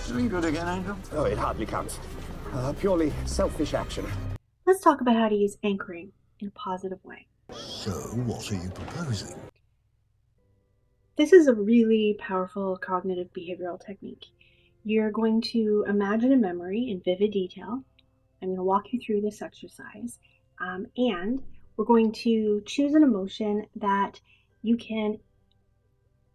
Doing good again, Angel? Oh, it hardly counts. Purely selfish action. Let's talk about how to use anchoring in a positive way. So, what are you proposing? This is a really powerful cognitive behavioral technique. You're going to imagine a memory in vivid detail. I'm going to walk you through this exercise. And we're going to choose an emotion that you can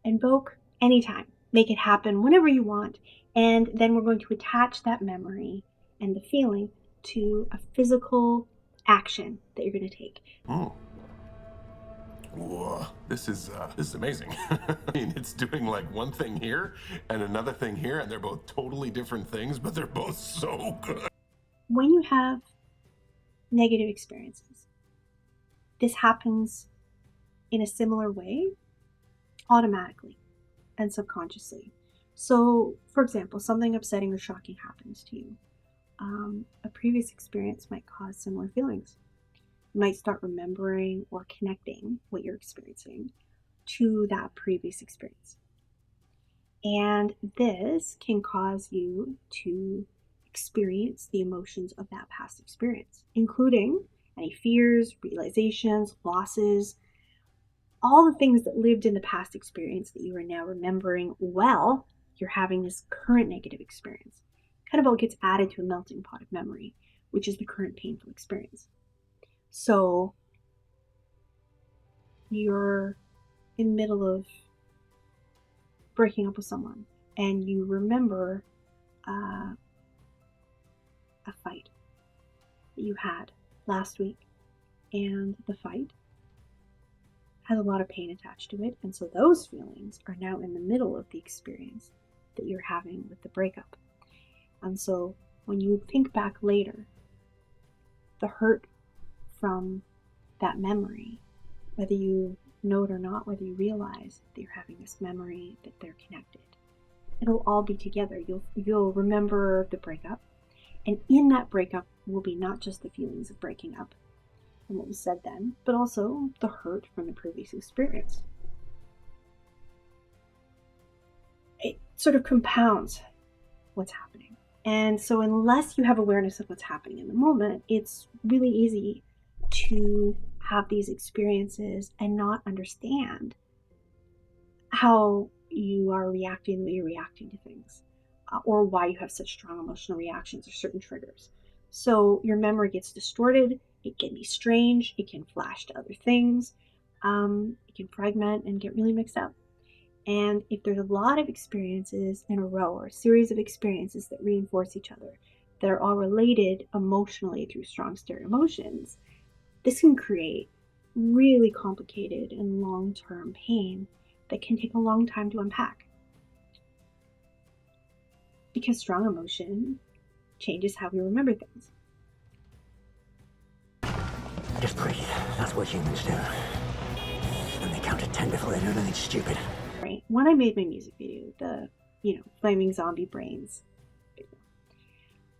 invoke anytime. Make it happen whenever you want. And then we're going to attach that memory and the feeling to a physical action that you're going to take. Oh. Whoa, this is amazing. I mean, it's doing like one thing here and another thing here, and they're both totally different things, but they're both so good. When you have negative experiences, this happens in a similar way automatically and subconsciously. So, for example, something upsetting or shocking happens to you. A previous experience might cause similar feelings. You might start remembering or connecting what you're experiencing to that previous experience. And this can cause you to experience the emotions of that past experience, including any fears, realizations, losses, all the things that lived in the past experience that you are now remembering while you're having this current negative experience. Kind of all gets added to a melting pot of memory, which is the current painful experience. So you're in the middle of breaking up with someone and you remember a fight that you had last week, and the fight has a lot of pain attached to it, and so those feelings are now in the middle of the experience that you're having with the breakup. And so when you think back later, the hurt from that memory, whether you know it or not, whether you realize that you're having this memory, that they're connected, it'll all be together. You'll remember the breakup, and in that breakup will be not just the feelings of breaking up and what was said then, but also the hurt from the previous experience. It sort of compounds what's happening. And so unless you have awareness of what's happening in the moment, it's really easy to have these experiences and not understand how you are reacting the way you're reacting to things, or why you have such strong emotional reactions or certain triggers. So your memory gets distorted, it can be strange, it can flash to other things, it can fragment and get really mixed up. And if there's a lot of experiences in a row, or a series of experiences that reinforce each other, that are all related emotionally through strong stirred emotions, this can create really complicated and long-term pain that can take a long time to unpack. Because strong emotion changes how we remember things. Just breathe. That's what humans do. And they count to 10 before they do anything stupid. Right. When I made my music video, the Flaming Zombie Brains video,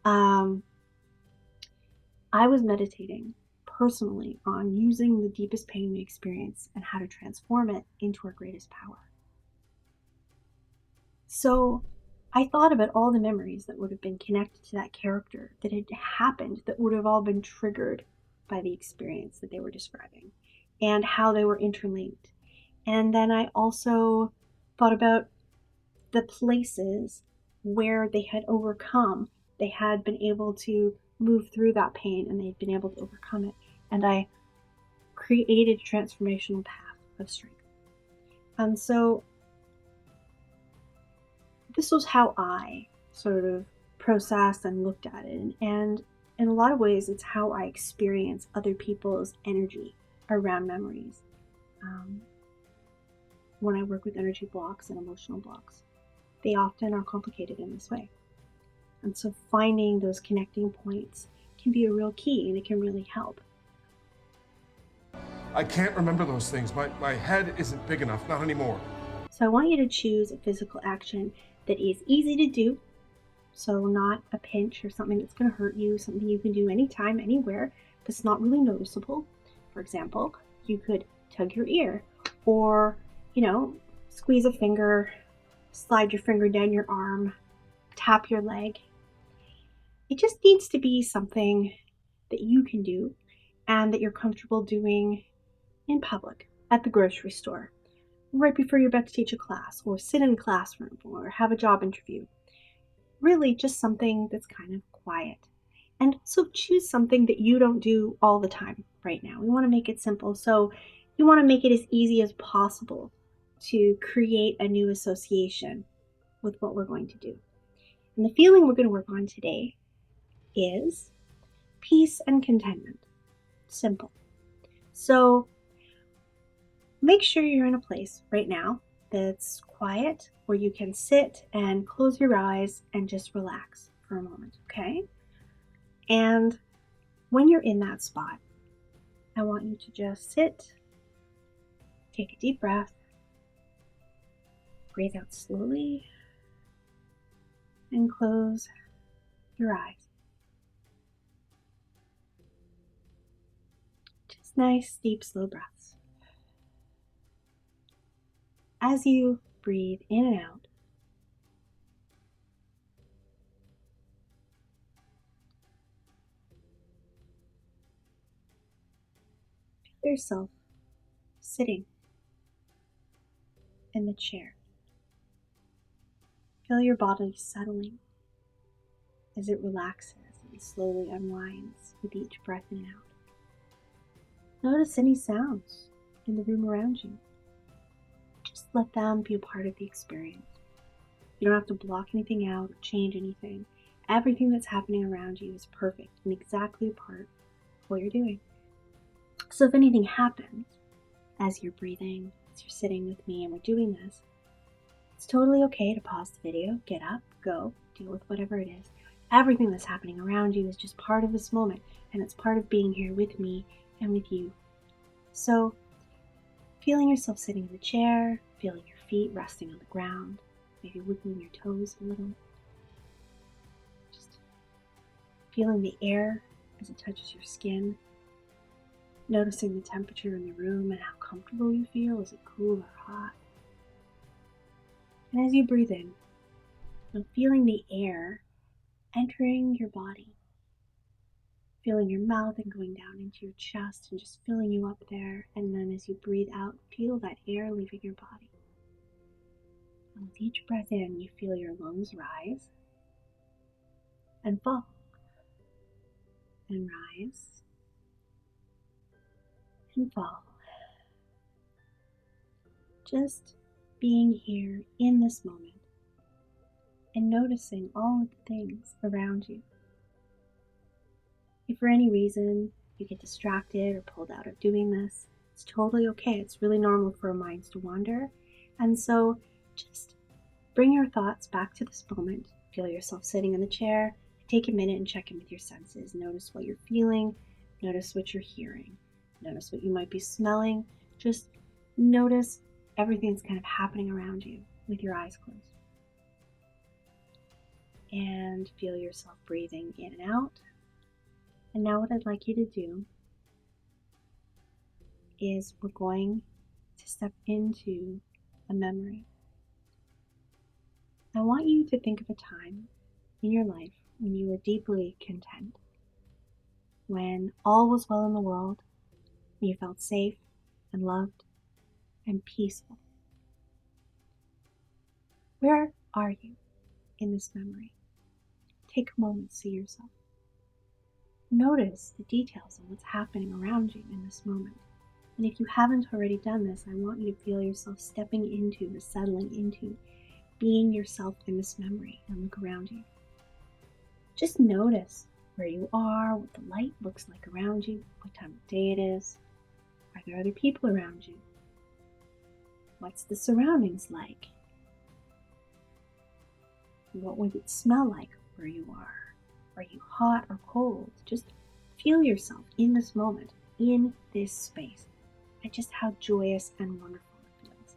I was meditating personally on using the deepest pain we experience and how to transform it into our greatest power. So I thought about all the memories that would have been connected to that character that had happened, that would have all been triggered by the experience that they were describing, and how they were interlinked. And then I also thought about the places where they had overcome, they had been able to move through that pain, and they'd been able to overcome it. And I created a transformational path of strength. And so this was how I sort of processed and looked at it. And in a lot of ways, it's how I experience other people's energy around memories. When I work with energy blocks and emotional blocks, they often are complicated in this way. And so finding those connecting points can be a real key, and it can really help. I can't remember those things. My head isn't big enough, not anymore. So I want you to choose a physical action that is easy to do, so not a pinch or something that's going to hurt you, something you can do anytime, anywhere, that's not really noticeable. For example, you could tug your ear, or, squeeze a finger, slide your finger down your arm, tap your leg. It just needs to be something that you can do and that you're comfortable doing in public, at the grocery store, right before you're about to teach a class, or sit in a classroom, or have a job interview. Really just something that's kind of quiet. And also choose something that you don't do all the time right now. We want to make it simple, so we want to make it as easy as possible to create a new association with what we're going to do. And the feeling we're going to work on today is peace and contentment. Simple. So make sure you're in a place right now that's quiet, where you can sit and close your eyes and just relax for a moment, okay? And when you're in that spot, I want you to just sit, take a deep breath, breathe out slowly, and close your eyes. Just nice, deep, slow breaths. As you breathe in and out, feel yourself sitting in the chair. Feel your body settling as it relaxes and slowly unwinds with each breath in and out. Notice any sounds in the room around you. Just let them be a part of the experience. You don't have to block anything out or change anything. Everything that's happening around you is perfect and exactly a part of what you're doing. So if anything happens as you're breathing, as you're sitting with me and we're doing this, it's totally okay to pause the video, get up, go, deal with whatever it is. Everything that's happening around you is just part of this moment, and it's part of being here with me and with you. So, feeling yourself sitting in the chair, feeling your feet resting on the ground, maybe wiggling your toes a little. Just feeling the air as it touches your skin. Noticing the temperature in the room and how comfortable you feel. Is it cool or hot? And as you breathe in, you're feeling the air entering your body. Feeling your mouth and going down into your chest and just filling you up there. And then as you breathe out, feel that air leaving your body. And with each breath in, you feel your lungs rise and fall. And rise and fall. Just being here in this moment and noticing all of the things around you. If for any reason you get distracted or pulled out of doing this, it's totally okay. It's really normal for our minds to wander. And so just bring your thoughts back to this moment. Feel yourself sitting in the chair. Take a minute and check in with your senses. Notice what you're feeling. Notice what you're hearing. Notice what you might be smelling. Just notice everything that's kind of happening around you with your eyes closed. And feel yourself breathing in and out. And now what I'd like you to do is we're going to step into a memory. I want you to think of a time in your life when you were deeply content, when all was well in the world, and you felt safe and loved and peaceful. Where are you in this memory? Take a moment to see yourself. Notice the details of what's happening around you in this moment. And if you haven't already done this, I want you to feel yourself stepping into or settling into being yourself in this memory and look around you. Just notice where you are, what the light looks like around you, what time of day it is. Are there other people around you? What's the surroundings like? What would it smell like where you are? Are you hot or cold? Just feel yourself in this moment, in this space, and just how joyous and wonderful it feels.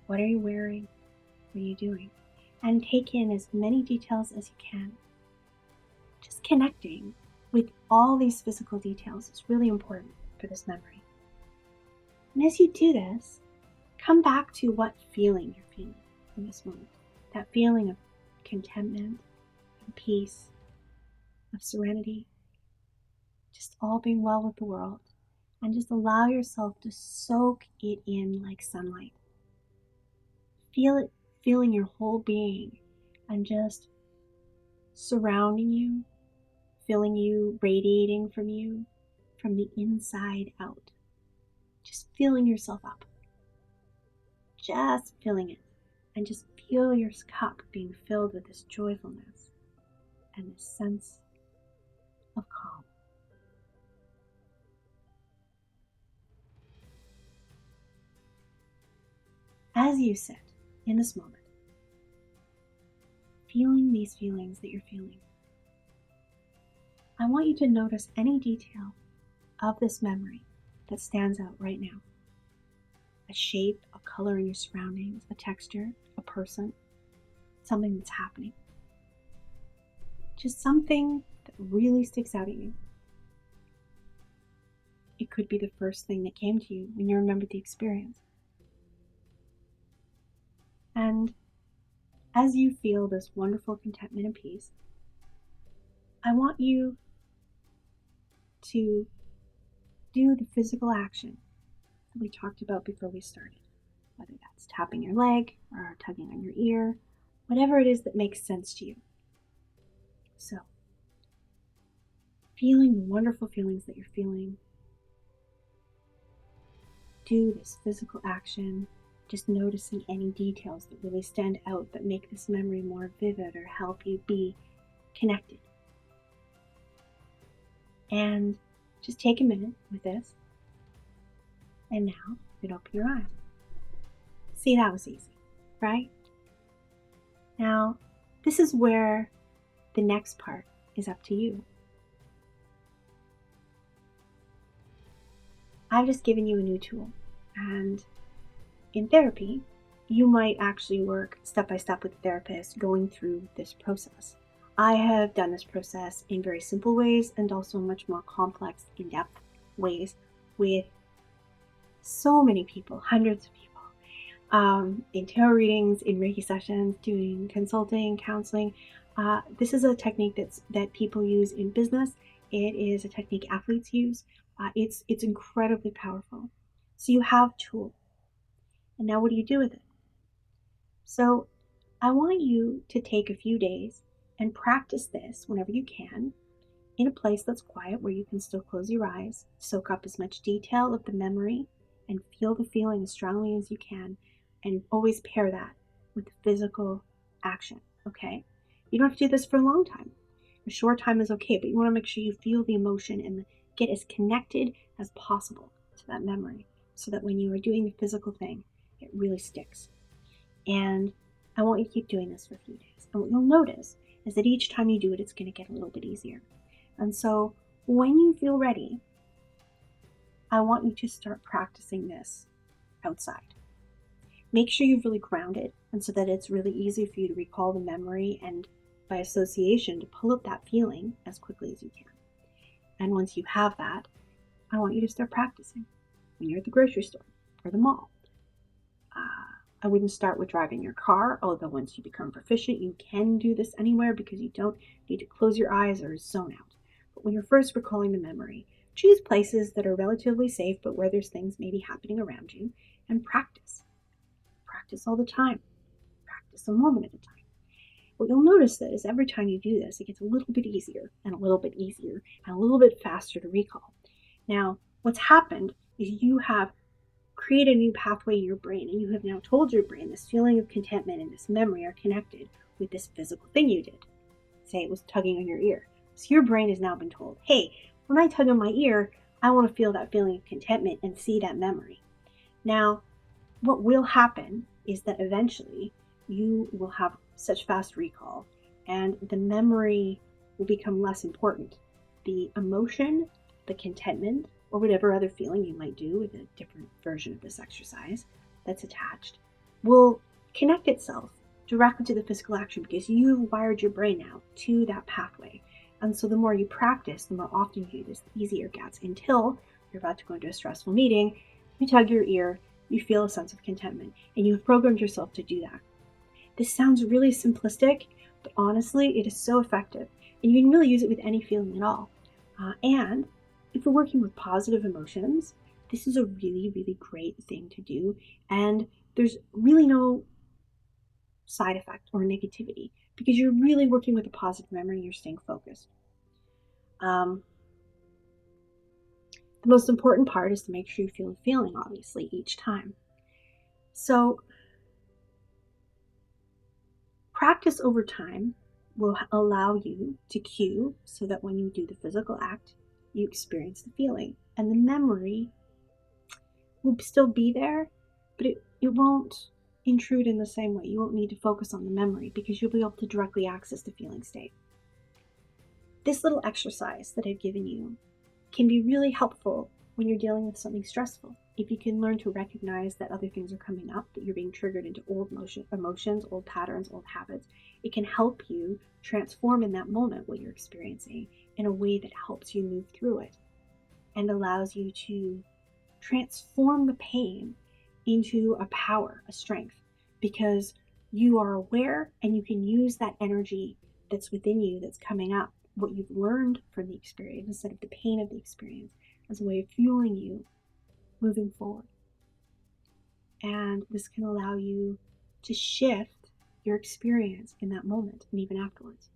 What are you wearing? What are you doing? And take in as many details as you can. Just connecting with all these physical details is really important for this memory. And as you do this, come back to what feeling you're feeling in this moment. That feeling of contentment and peace, of serenity, just all being well with the world. And just allow yourself to soak it in like sunlight. Feel it filling your whole being and just surrounding you, filling you, radiating from you, from the inside out. Just filling yourself up. Just filling it. And just feel your cup being filled with this joyfulness and this sense of calm. As you sit in this moment, feeling these feelings that you're feeling, I want you to notice any detail of this memory that stands out right now. A shape, a color in your surroundings, a texture, a person, something that's happening. Just something that really sticks out at you. It could be the first thing that came to you when you remembered the experience. And as you feel this wonderful contentment and peace, I want you to do the physical action that we talked about before we started. Whether that's tapping your leg or tugging on your ear, whatever it is that makes sense to you. So, feeling the wonderful feelings that you're feeling, do this physical action, just noticing any details that really stand out that make this memory more vivid or help you be connected. And just take a minute with this. And now, you can open your eyes. See, that was easy, right? Now, this is where the next part is up to you. I've just given you a new tool, and in therapy, you might actually work step by step with a therapist going through this process. I have done this process in very simple ways and also much more complex, in-depth ways with so many people, hundreds of people, in tarot readings, in Reiki sessions, doing consulting, counseling. This is a technique that people use in business. It is a technique athletes use. It's incredibly powerful. So you have tools. And now what do you do with it? So I want you to take a few days and practice this whenever you can in a place that's quiet where you can still close your eyes, soak up as much detail of the memory and feel the feeling as strongly as you can, and always pair that with physical action, okay? You don't have to do this for a long time. A short time is okay, but you want to make sure you feel the emotion and get as connected as possible to that memory so that when you are doing the physical thing, it really sticks. And I want you to keep doing this for a few days. And what you'll notice is that each time you do it, it's going to get a little bit easier. And so when you feel ready, I want you to start practicing this outside. Make sure you've really grounded, and so that it's really easy for you to recall the memory and by association to pull up that feeling as quickly as you can. And once you have that, I want you to start practicing when you're at the grocery store or the mall. I wouldn't start with driving your car, although once you become proficient, you can do this anywhere because you don't need to close your eyes or zone out. But when you're first recalling the memory, choose places that are relatively safe, but where there's things maybe happening around you, and practice. Practice all the time. Practice a moment at a time. What you'll notice is every time you do this, it gets a little bit easier and a little bit easier and a little bit faster to recall. Now, what's happened is you have create a new pathway in your brain, and you have now told your brain this feeling of contentment and this memory are connected with this physical thing you did. Say it was tugging on your ear. So your brain has now been told, hey, when I tug on my ear, I want to feel that feeling of contentment and see that memory. Now, what will happen is that eventually you will have such fast recall and the memory will become less important. The emotion, the contentment, or whatever other feeling you might do with a different version of this exercise that's attached, will connect itself directly to the physical action because you've wired your brain now to that pathway. And so the more you practice, the more often you do this, the easier it gets until you're about to go into a stressful meeting, you tug your ear, you feel a sense of contentment, and you've programmed yourself to do that. This sounds really simplistic, But honestly, it is so effective, and you can really use it with any feeling at all. And if we're working with positive emotions, this is a really, really great thing to do. And there's really no side effect or negativity because you're really working with a positive memory. You're staying focused. The most important part is to make sure you feel the feeling, obviously, each time. So practice over time will allow you to cue so that when you do the physical act, you experience the feeling. And the memory will still be there, but it won't intrude in the same way. You won't need to focus on the memory because you'll be able to directly access the feeling state. This little exercise that I've given you can be really helpful when you're dealing with something stressful. If you can learn to recognize that other things are coming up, that you're being triggered into old emotions, old patterns, old habits, it can help you transform in that moment what you're experiencing in a way that helps you move through it and allows you to transform the pain into a power, a strength, because you are aware and you can use that energy that's within you that's coming up, what you've learned from the experience instead of the pain of the experience, as a way of fueling you moving forward. And this can allow you to shift your experience in that moment and even afterwards.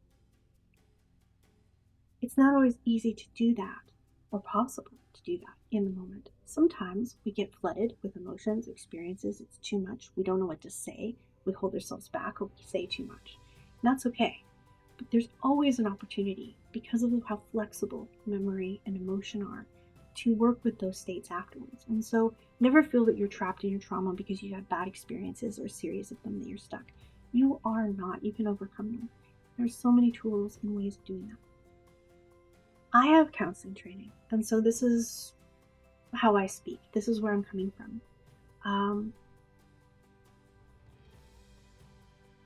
It's not always easy to do that or possible to do that in the moment. Sometimes we get flooded with emotions, experiences, it's too much. We don't know what to say. We hold ourselves back or we say too much. And that's okay. But there's always an opportunity, because of how flexible memory and emotion are, to work with those states afterwards. And so never feel that you're trapped in your trauma because you had bad experiences or a series of them that you're stuck. You are not. You can overcome them. There's so many tools and ways of doing that. I have counseling training, and so this is how I speak. This is where I'm coming from.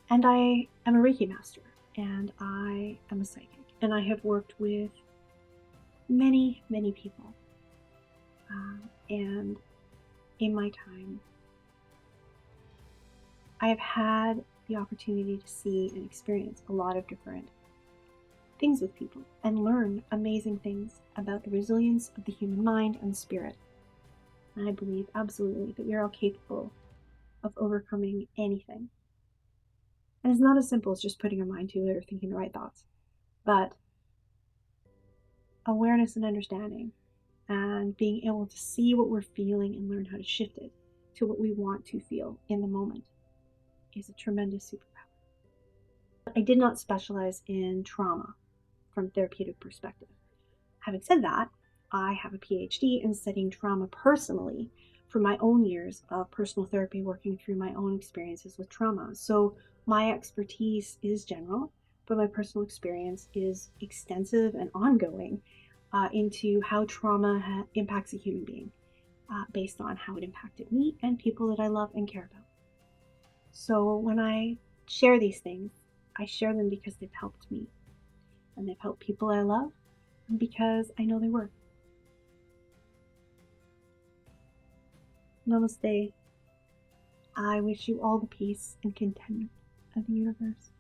And I am a Reiki master, and I am a psychic, and I have worked with many, many people. And in my time, I have had the opportunity to see and experience a lot of different things with people and learn amazing things about the resilience of the human mind and spirit. And I believe absolutely that we're all capable of overcoming anything. And it's not as simple as just putting our mind to it or thinking the right thoughts, but awareness and understanding and being able to see what we're feeling and learn how to shift it to what we want to feel in the moment is a tremendous superpower. I did not specialize in trauma from a therapeutic perspective. Having said that, I have a PhD in studying trauma personally from my own years of personal therapy, working through my own experiences with trauma. So my expertise is general, but my personal experience is extensive and ongoing into how trauma impacts a human being based on how it impacted me and people that I love and care about. So when I share these things, I share them because they've helped me and they've helped people I love and because I know they work. Namaste. I wish you all the peace and contentment of the universe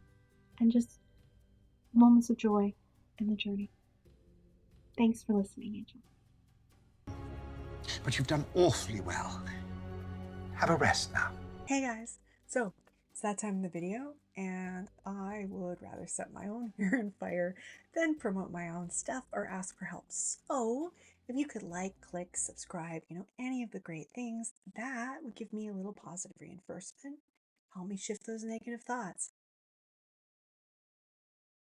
and just moments of joy in the journey. Thanks for listening, Angel. But you've done awfully well. Have a rest now. Hey guys, so it's that time in the video, and I would rather set my own hair on fire than promote my own stuff or ask for help. So if you could like, click, subscribe, any of the great things, that would give me a little positive reinforcement, help me shift those negative thoughts.